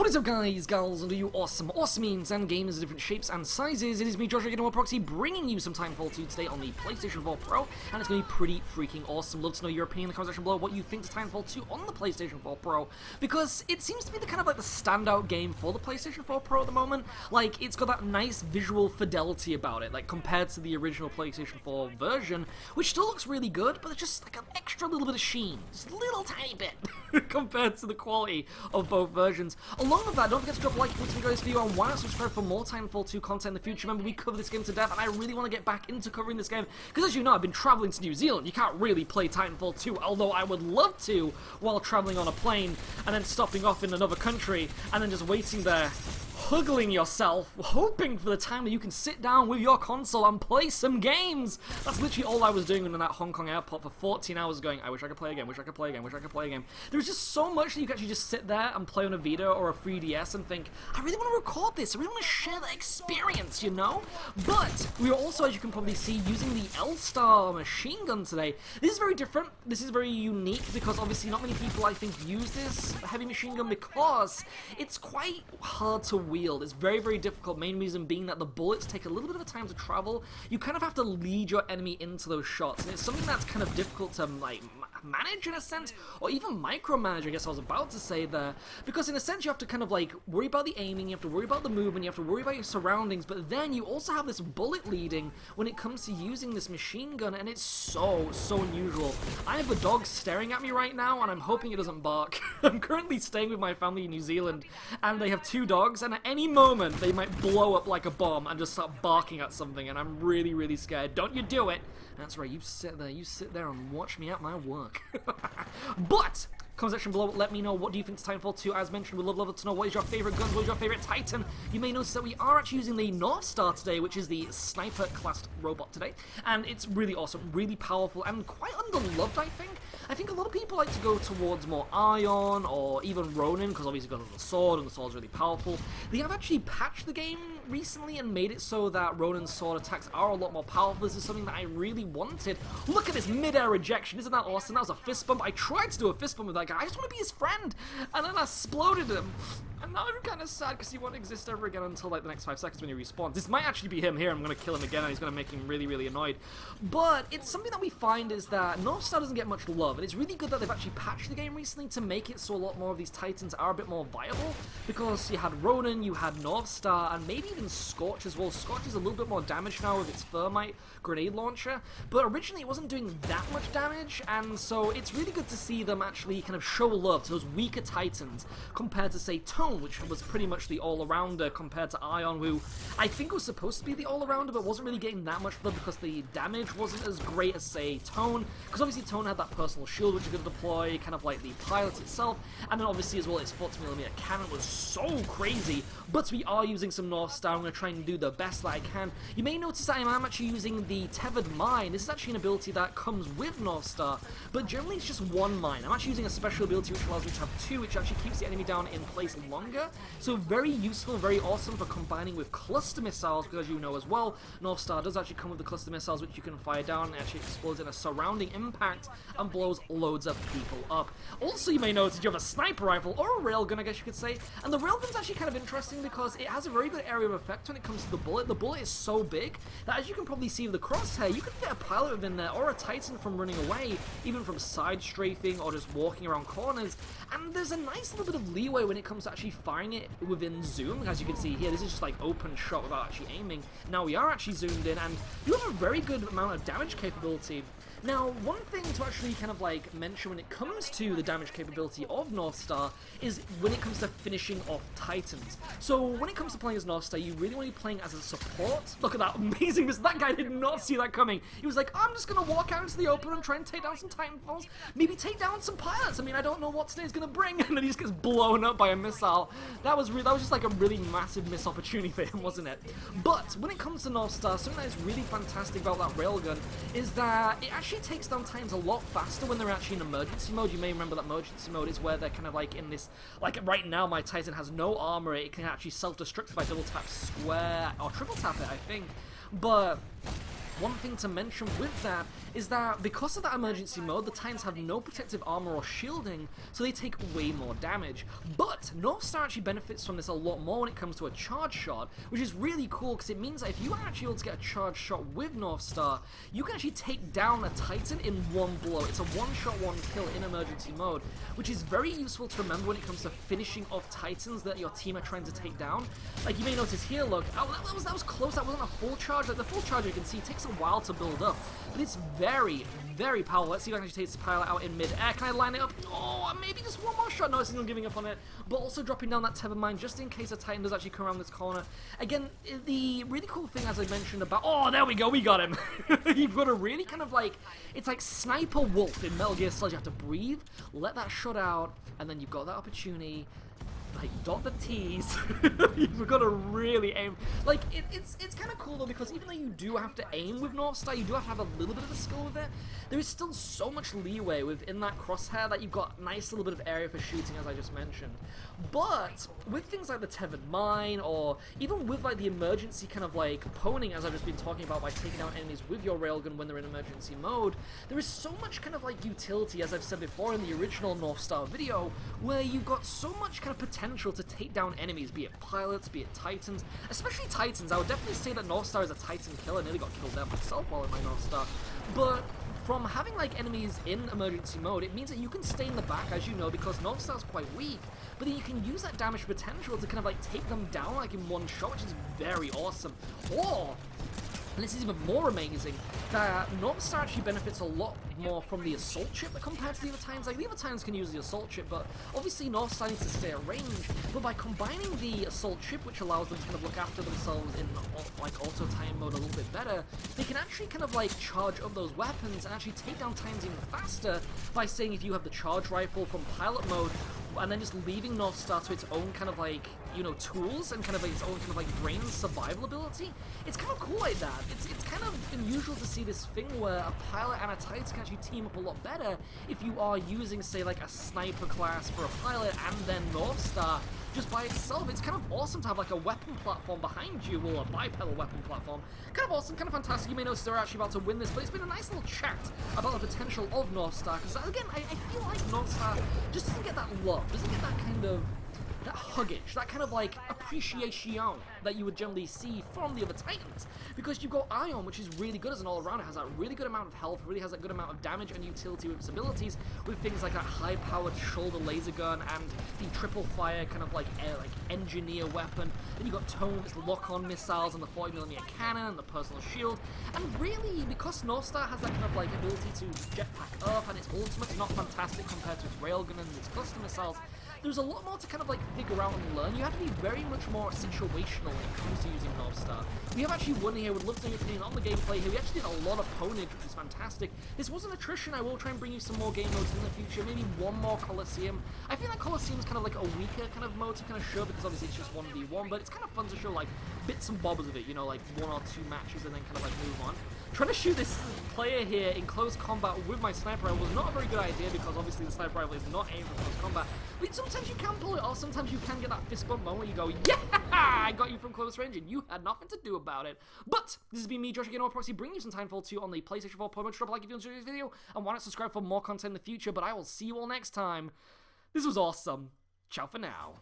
What is up, guys, gals, and you awesome means and gamers of different shapes and sizes? It is me, Joshua, getting Proxy, bringing you some Titanfall 2 today on the PlayStation 4 Pro, and it's going to be pretty freaking awesome. Love to know your opinion in the comment section below, what you think to Titanfall 2 on the PlayStation 4 Pro, because it seems to be the kind of like the standout game for the PlayStation 4 Pro at the moment. Like, it's got that nice visual fidelity about it, like compared to the original PlayStation 4 version, which still looks really good, but it's just like an extra little bit of sheen, just a little tiny bit, compared to the quality of both versions. Along with that, don't forget to drop a like if you enjoyed this video, and why not subscribe for more Titanfall 2 content in the future. Remember, we cover this game to death, and I really want to get back into covering this game, because as you know, I've been traveling to New Zealand. You can't really play Titanfall 2, although I would love to while traveling on a plane, and then stopping off in another country, and then just waiting there, huggling yourself, hoping for the time that you can sit down with your console and play some games. That's literally all I was doing in that Hong Kong airport for 14 hours going, I wish I could play a game, wish I could play a game, wish I could play a game. There's just so much that you can actually just sit there and play on a Vita or a 3DS and think, I really want to record this, I really want to share that experience, you know? But we are also, as you can probably see, using the L-Star machine gun today. This is very different, this is very unique, because obviously not many people, I think, use this heavy machine gun because it's quite hard to wield. It's very, very difficult, main reason being that the bullets take a little bit of a time to travel. You kind of have to lead your enemy into those shots, and it's something that's kind of difficult to, like, manage in a sense, or even micromanage, I guess I was about to say there, because in a sense you have to kind of like worry about the aiming, you have to worry about the movement, you have to worry about your surroundings, but then you also have this bullet leading when it comes to using this machine gun, and it's so unusual. I have a dog staring at me right now, and I'm hoping it doesn't bark. I'm currently staying with my family in New Zealand, and they have two dogs, and at any moment they might blow up like a bomb and just start barking at something, and I'm really, really scared. Don't you do it! That's right, you sit there and watch me at my work. But comment section below, let me know what do you think to Titanfall 2. As mentioned, we'd love to know what is your favorite guns, what is your favorite Titan. You may notice that we are actually using the Northstar today, which is the sniper classed robot today, and it's really awesome, really powerful, and quite underloved, I think. I think a lot of people like to go towards more Ion or even Ronin, because obviously you've got the sword, and the sword's really powerful. They have actually patched the game recently and made it so that Ronin's sword attacks are a lot more powerful. This is something that I really wanted. Look at this mid-air rejection, isn't that awesome? That was a fist bump. I tried to do a fist bump with that guy. I just want to be his friend, and then I exploded him. And now I'm kind of sad because he won't exist ever again until like the next 5 seconds when he respawns. This might actually be him here. I'm going to kill him again, and he's going to make him really, really annoyed. But it's something that we find is that Northstar doesn't get much love, and it's really good that they've actually patched the game recently to make it so a lot more of these Titans are a bit more viable, because you had Ronin, you had Northstar, and maybe even Scorch as well. Scorch is a little bit more damage now with its Thermite grenade launcher, but originally it wasn't doing that much damage, and so it's really good to see them actually kind of show love to those weaker Titans compared to, say, Tone, which was pretty much the all-arounder, compared to Ion, who I think was supposed to be the all-arounder, but wasn't really getting that much love because the damage wasn't as great as, say, Tone, because obviously Tone had that personal shield which you could deploy, kind of like the pilot itself, and then obviously as well its 40mm cannon was so crazy. But we are using some Northstar. I'm going to try and do the best that I can. You may notice that I am actually using the Tethered Mine. This is actually an ability that comes with Northstar, but generally it's just one mine. I'm actually using a special ability which allows me to have two, which actually keeps the enemy down in place longer. So very useful, very awesome for combining with cluster missiles, because as you know as well, Northstar does actually come with the cluster missiles which you can fire down, and actually explodes in a surrounding impact and blows loads of people up. Also, you may notice you have a sniper rifle, or a railgun I guess you could say, and the railgun's actually kind of interesting because it has a very good area of effect when it comes to the bullet. The bullet is so big that, as you can probably see with the crosshair, you can get a pilot within there, or a Titan from running away, even from side strafing or just walking around corners, and there's a nice little bit of leeway when it comes to actually firing it within zoom. As you can see here, this is just like open shot without actually aiming. Now we are actually zoomed in, and you have a very good amount of damage capability. Now, one thing to actually kind of like mention when it comes to the damage capability of Northstar is when it comes to finishing off Titans. So when it comes to playing as Northstar, you really want to be playing as a support. Look at that amazing miss. That guy did not see that coming. He was like, I'm just going to walk out into the open and try and take down some Titanfalls. Maybe take down some pilots. I mean, I don't know what today's going to bring. And then he just gets blown up by a missile. That was just like a really massive missed opportunity for him, wasn't it? But when it comes to Northstar, something that is really fantastic about that railgun is that it actually takes down Titans a lot faster when they're actually in emergency mode. You may remember that emergency mode is where they're kind of like in this, like right now my Titan has no armor, it can actually self-destruct if I double tap square, or triple tap it I think, but one thing to mention with that is that because of that emergency mode, the Titans have no protective armor or shielding, so they take way more damage. But Northstar actually benefits from this a lot more when it comes to a charge shot, which is really cool because it means that if you are actually able to get a charge shot with Northstar, you can actually take down a Titan in one blow. It's a one-shot, one-kill in emergency mode, which is very useful to remember when it comes to finishing off Titans that your team are trying to take down. Like, you may notice here, look, that was close, that wasn't a full charge. Like, the full charge, you can see, takes a while to build up, but it's very, very powerful. Let's see if I can actually take this pilot out in mid-air. Can I line it up? Oh, maybe just one more shot. No, it's not giving up on it, but also dropping down that Tethered Mine just in case a Titan does actually come around this corner. Again, the really cool thing, as I mentioned about... Oh, there we go, we got him. You've got a really kind of like... It's like Sniper Wolf in Metal Gear Solid. You have to breathe, let that shot out, and then you've got that opportunity... Like, dot the T's. You've got to really aim. Like, it's kind of cool, though, because even though you do have to aim with Northstar, you do have to have a little bit of a skill with it, there is still so much leeway within that crosshair that you've got a nice little bit of area for shooting, as I just mentioned. But with things like the Tethered Mine, or even with, like, the emergency kind of, like, poning, as I've just been talking about, by taking out enemies with your railgun when they're in emergency mode, there is so much kind of, like, utility, as I've said before in the original Northstar video, where you've got so much kind of potential to take down enemies, be it pilots, be it Titans, especially Titans. I would definitely say that Northstar is a Titan killer. I nearly got killed there myself while in my Northstar. But from having like enemies in emergency mode, it means that you can stay in the back, as you know, because Northstar is quite weak, but then you can use that damage potential to kind of like take them down like in one shot, which is very awesome. Or, and this is even more amazing, that Northstar actually benefits a lot more from the assault chip compared to the other Titans. Like, the other Titans can use the assault chip, but obviously Northstar needs to stay at range. But by combining the assault chip, which allows them to kind of look after themselves in like auto time mode a little bit better, they can actually kind of like charge up those weapons and actually take down Titans even faster by saying if you have the charge rifle from pilot mode, and then just leaving Northstar to its own kind of like, you know, tools and kind of like its own kind of like brain survival ability. It's kind of cool like that. It's kind of unusual to see this thing where a pilot and a Titan can actually team up a lot better if you are using, say, like a sniper class for a pilot and then Northstar just by itself. It's kind of awesome to have like a weapon platform behind you, or a bipedal weapon platform. Kind of awesome, kind of fantastic. You may notice they're actually about to win this, but it's been a nice little chat about the potential of Northstar, because again, I feel like Northstar just doesn't get that love, doesn't get that kind of that huggage, that kind of like appreciation that you would generally see from the other Titans, because you've got Ion, which is really good as an all-around. It has that really good amount of health, really has that good amount of damage and utility with its abilities, with things like that high-powered shoulder laser gun and the triple fire kind of like engineer weapon. Then you've got Tone, its lock-on missiles and the 40mm cannon and the personal shield. And really, because Northstar has that kind of like ability to jetpack up, and its ultimate's not fantastic compared to its railgun and its custom missiles, there's a lot more to kind of like figure out and learn. You have to be very much more situational when it comes to using Northstar. We have actually one here. Would love to know your opinion on the gameplay here. We actually did a lot of ponage, which is fantastic. This wasn't Attrition. I will try and bring you some more game modes in the future. Maybe one more Coliseum. I feel like Coliseum is kind of like a weaker kind of mode to kind of show, because obviously it's just 1v1, but it's kind of fun to show like bits and bobs of it, you know, like 1 or 2 matches and then kind of like move on. Trying to shoot this player here in close combat with my sniper rifle was not a very good idea, because obviously the sniper rifle is not aimed for close combat. But sometimes you can pull it off, sometimes you can get that fist bump moment where you go, yeah, I got you from close range and you had nothing to do about it. But this has been me, Josh, again, or Proxy, bringing you some Titanfall 2 on the PlayStation 4 Pro. Drop a like if you enjoyed this video, and why not subscribe for more content in the future. But I will see you all next time. This was awesome. Ciao for now.